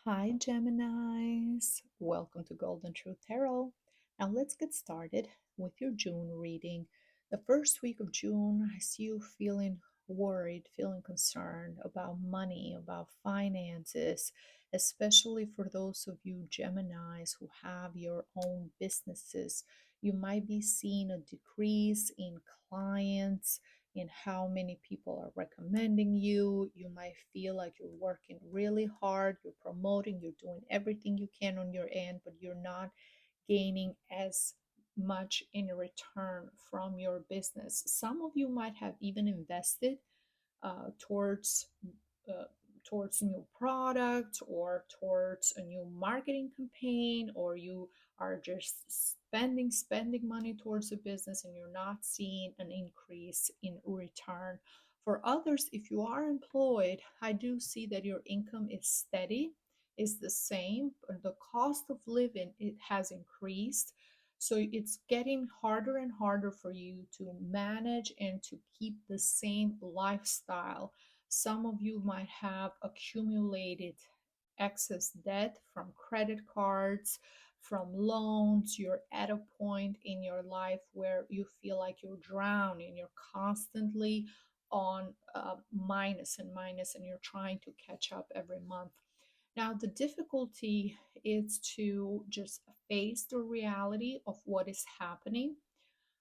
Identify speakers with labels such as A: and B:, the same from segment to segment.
A: Hi, Geminis. Welcome to Golden Truth Tarot. Now, let's get started with your June reading. The first week of June, I see you feeling worried, feeling concerned about money, about finances, especially for those of you Geminis who have your own businesses. You might be seeing a decrease in clients, in how many people are recommending you. You might feel like you're working really hard, you're promoting, you're doing everything you can on your end, but you're not gaining as much in return from your business. Some of you might have even invested uh, towards uh, towards new product or towards a new marketing campaign, or you are just spending money towards a business and you're not seeing an increase in return. For others, if you are employed, I do see that your income is steady, is the same, but the cost of living it has increased. So it's getting harder and harder for you to manage and to keep the same lifestyle. Some of you might have accumulated excess debt from credit cards, from loans. You're at a point in your life where you feel like you're drowning. You're constantly on minus and minus, and you're trying to catch up every month. Now, the difficulty is to just face the reality of what is happening.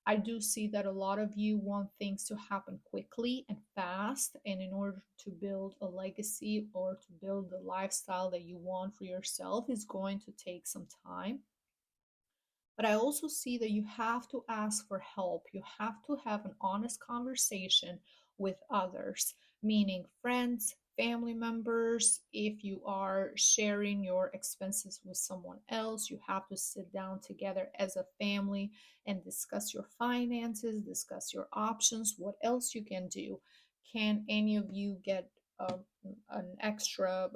A: I do see that a lot of you want things to happen quickly and fast, and in order to build a legacy or to build the lifestyle that you want for yourself is going to take some time. But I also see that you have to ask for help. You have to have an honest conversation with others, meaning friends, family members. If you are sharing your expenses with someone else, you have to sit down together as a family and discuss your finances, discuss your options, what else you can do. Can any of you get an extra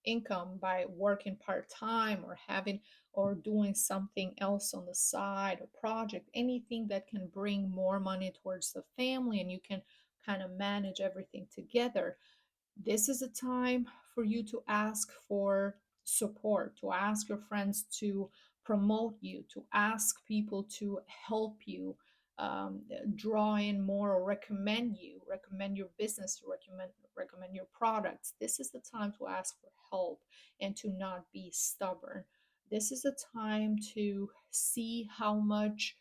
A: income by working part time or having or doing something else on the side, a project, anything that can bring more money towards the family and you can kind of manage everything together. This is a time for you to ask for support, to ask your friends to promote you, to ask people to help you, draw in more or recommend you, recommend your business, recommend your products. This is the time to ask for help and to not be stubborn. This is a time to see how much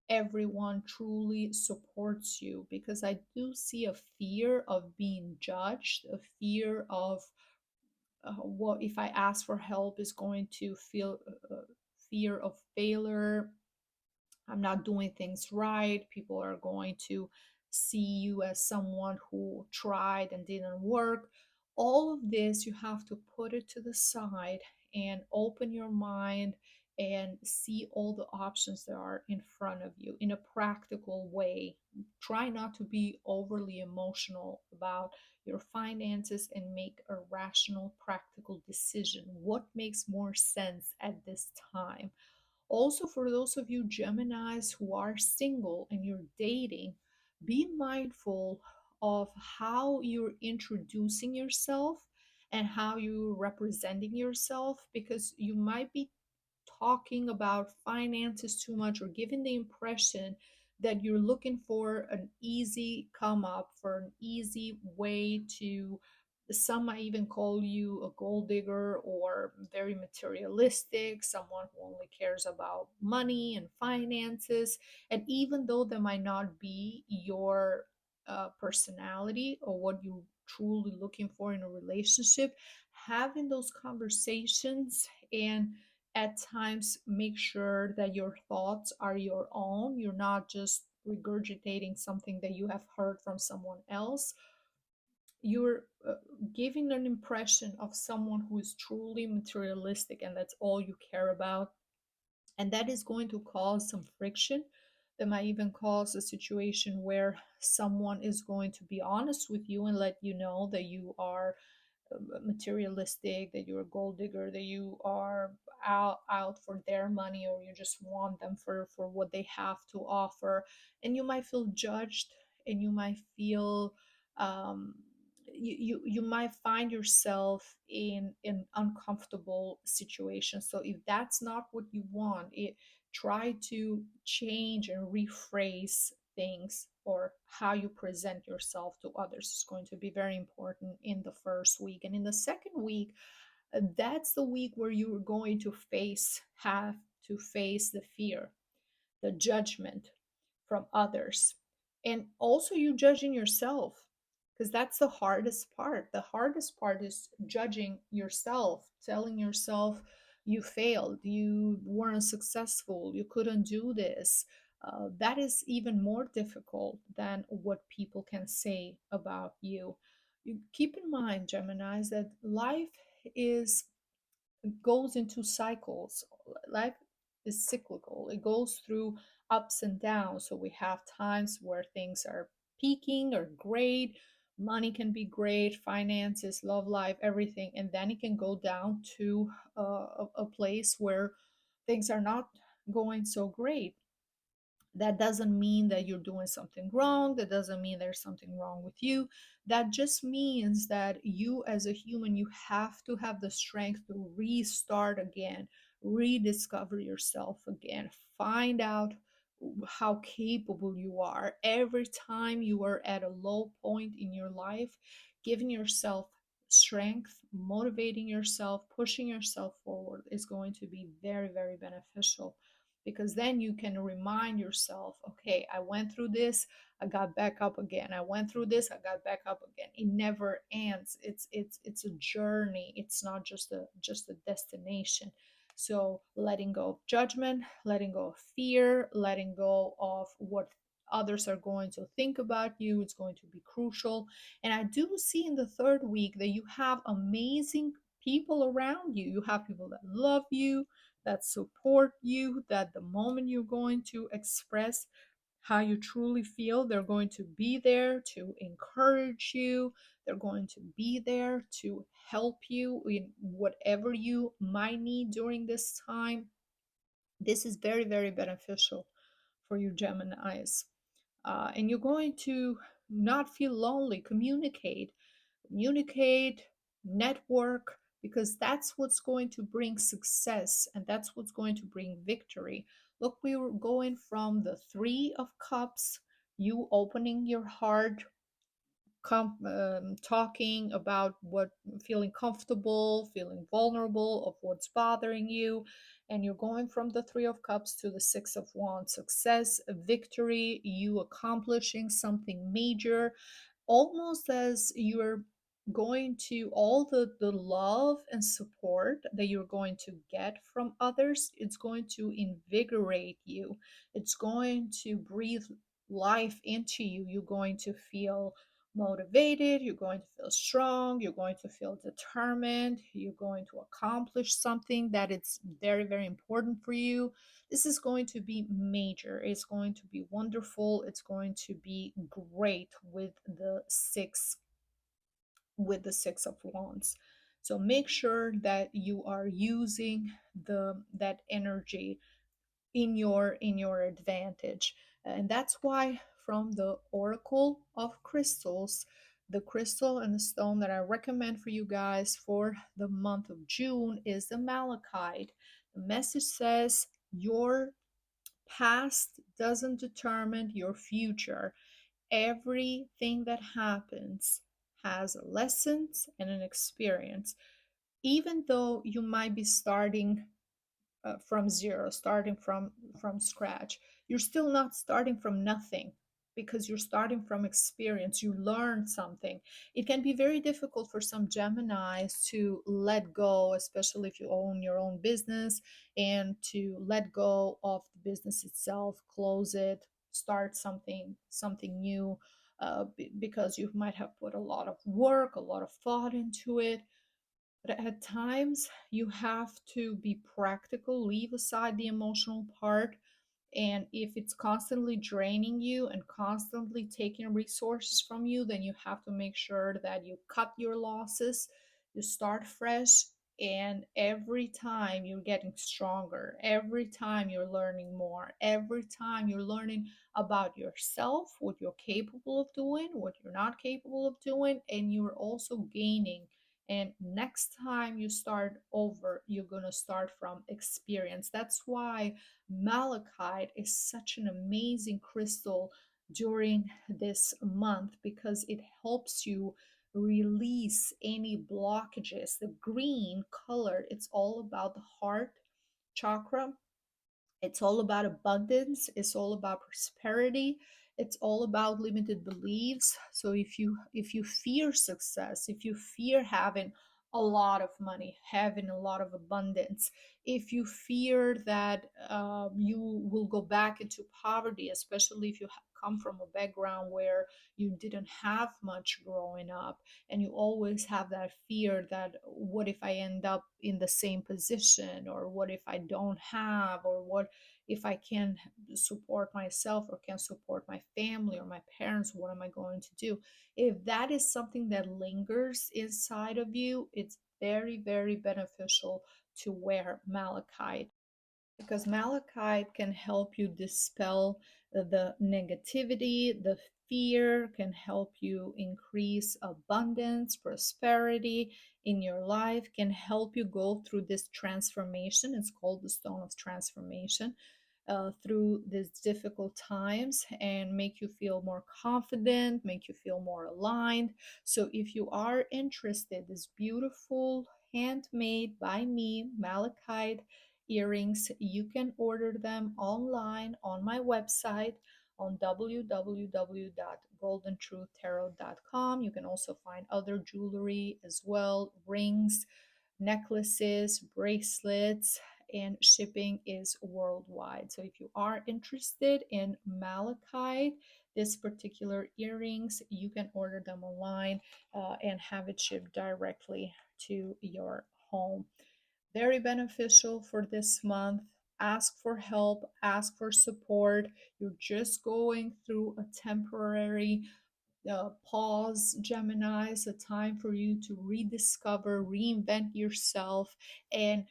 A: everyone truly supports you, because I do see a fear of being judged, a fear of what if I ask for help is going to feel fear of failure. I'm not doing things right. People are going to see you as someone who tried and didn't work. All of this, you have to put it to the side and open your mind and see all the options that are in front of you in a practical way. Try not to be overly emotional about your finances and make a rational, practical decision. What makes more sense at this time? Also, for those of you Geminis who are single and you're dating, be mindful of how you're introducing yourself and how you're representing yourself, because you might be talking about finances too much or giving the impression that you're looking for an easy come up, for an easy way to, some might even call you a gold digger or very materialistic, someone who only cares about money and finances. And even though that might not be your personality or what you truly looking for in a relationship, having those conversations and at times make sure that your thoughts are your own. You're not just regurgitating something that you have heard from someone else. You're giving an impression of someone who is truly materialistic and that's all you care about. And that is going to cause some friction. That might even cause a situation where someone is going to be honest with you and let you know that you are materialistic, that you're a gold digger, that you are out for their money, or you just want them for what they have to offer. And you might feel judged, and you might feel um, you might find yourself in uncomfortable situations. So if that's not what you want, try to change and rephrase things, or how you present yourself to others is going to be very important in the first week. And in the second week, that's the week where you're going to have to face the fear, the judgment from others, and also you judging yourself, because that's the hardest part. The hardest part is judging yourself, telling yourself you failed, you weren't successful, you couldn't do this. That is even more difficult than what people can say about you. You keep in mind, Geminis, that life is goes into cycles. Life is cyclical. It goes through ups and downs. So we have times where things are peaking or great. Money can be great, finances, love life, everything. And then it can go down to a place where things are not going so great. That doesn't mean that you're doing something wrong. That doesn't mean there's something wrong with you. That just means that you, as a human, you have to have the strength to restart again, rediscover yourself again, find out how capable you are. Every time you are at a low point in your life, giving yourself strength, motivating yourself, pushing yourself forward is going to be very, very beneficial, because then you can remind yourself, okay, I went through this, I got back up again. I went through this, I got back up again. It never ends. It's a journey. It's not just a destination. So letting go of judgment, letting go of fear, letting go of what others are going to think about you, it's going to be crucial. And I do see in the third week that you have amazing people around you. You have people that love you, that support you, that the moment you're going to express how you truly feel, they're going to be there to encourage you. They're going to be there to help you in whatever you might need during this time. This is very, very beneficial for you, Geminis. And you're going to not feel lonely. Communicate, network, because that's what's going to bring success and that's what's going to bring victory. Look, we were going from the Three of Cups, you opening your heart, talking about what, feeling comfortable, feeling vulnerable of what's bothering you, and you're going from the Three of Cups to the Six of Wands, success, victory, you accomplishing something major, almost as you're going to, all the love and support that you're going to get from others, it's going to invigorate you, it's going to breathe life into you. You're going to feel motivated, you're going to feel strong, you're going to feel determined, you're going to accomplish something that it's very, very important for you. This is going to be major, it's going to be wonderful, it's going to be great with the Six of Wands. So make sure that you are using the that energy in your advantage. And that's why from the Oracle of Crystals, the crystal and the stone that I recommend for you guys for the month of June is the malachite. The message says your past doesn't determine your future. Everything that happens has lessons and an experience. Even though you might be starting from zero, starting from scratch, you're still not starting from nothing, because you're starting from experience. You learned something. It can be very difficult for some Geminis to let go, especially if you own your own business, and to let go of the business itself, close it, start something new, because you might have put a lot of work, a lot of thought into it. But at times, you have to be practical, leave aside the emotional part. And if it's constantly draining you and constantly taking resources from you, then you have to make sure that you cut your losses, you start fresh, And every time you're getting stronger, every time you're learning more, every time you're learning about yourself, what you're capable of doing, what you're not capable of doing, and you're also gaining. And next time you start over, you're going to start from experience. That's why malachite is such an amazing crystal during this month, because it helps you release any blockages. The green color, it's all about the heart chakra, it's all about abundance, it's all about prosperity, it's all about limited beliefs. So if you fear success, if you fear having a lot of money, having a lot of abundance, if you fear that you will go back into poverty, especially if you come from a background where you didn't have much growing up, and you always have that fear that what if I end up in the same position, or what if I don't have, or what if I can support myself or can support my family or my parents, what am I going to do? If that is something that lingers inside of you, it's very, very beneficial to wear malachite, because malachite can help you dispel the negativity, the fear, can help you increase abundance, prosperity in your life, can help you go through this transformation. It's called the stone of transformation. Through these difficult times, and make you feel more confident, make you feel more aligned. So, if you are interested, this beautiful handmade by me malachite earrings, you can order them online on my website on www.goldandtruthtarot.com. You can also find other jewelry as well, rings, necklaces, bracelets, and shipping is worldwide. So if you are interested in malachite, this particular earrings, you can order them online and have it shipped directly to your home. Very beneficial for this month. Ask for help, ask for support. You're just going through a temporary pause, Gemini, is a time for you to rediscover, reinvent yourself, and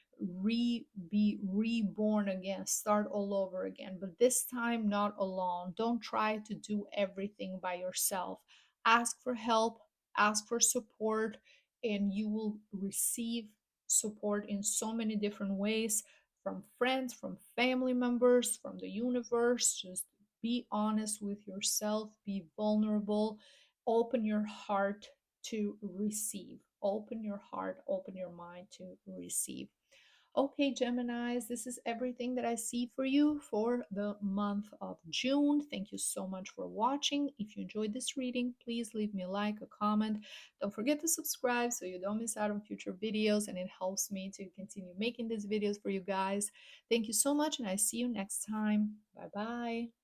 A: be reborn again, start all over again. But this time, not alone. Don't try to do everything by yourself. Ask for help, ask for support, and you will receive support in so many different ways, from friends, from family members, from the universe. Just be honest with yourself, be vulnerable, open your heart to receive. Open your heart, open your mind to receive. Okay, Geminis, this is everything that I see for you for the month of June. Thank you so much for watching. If you enjoyed this reading, please leave me a like, a comment. Don't forget to subscribe so you don't miss out on future videos, and it helps me to continue making these videos for you guys. Thank you so much, and I see you next time. Bye bye.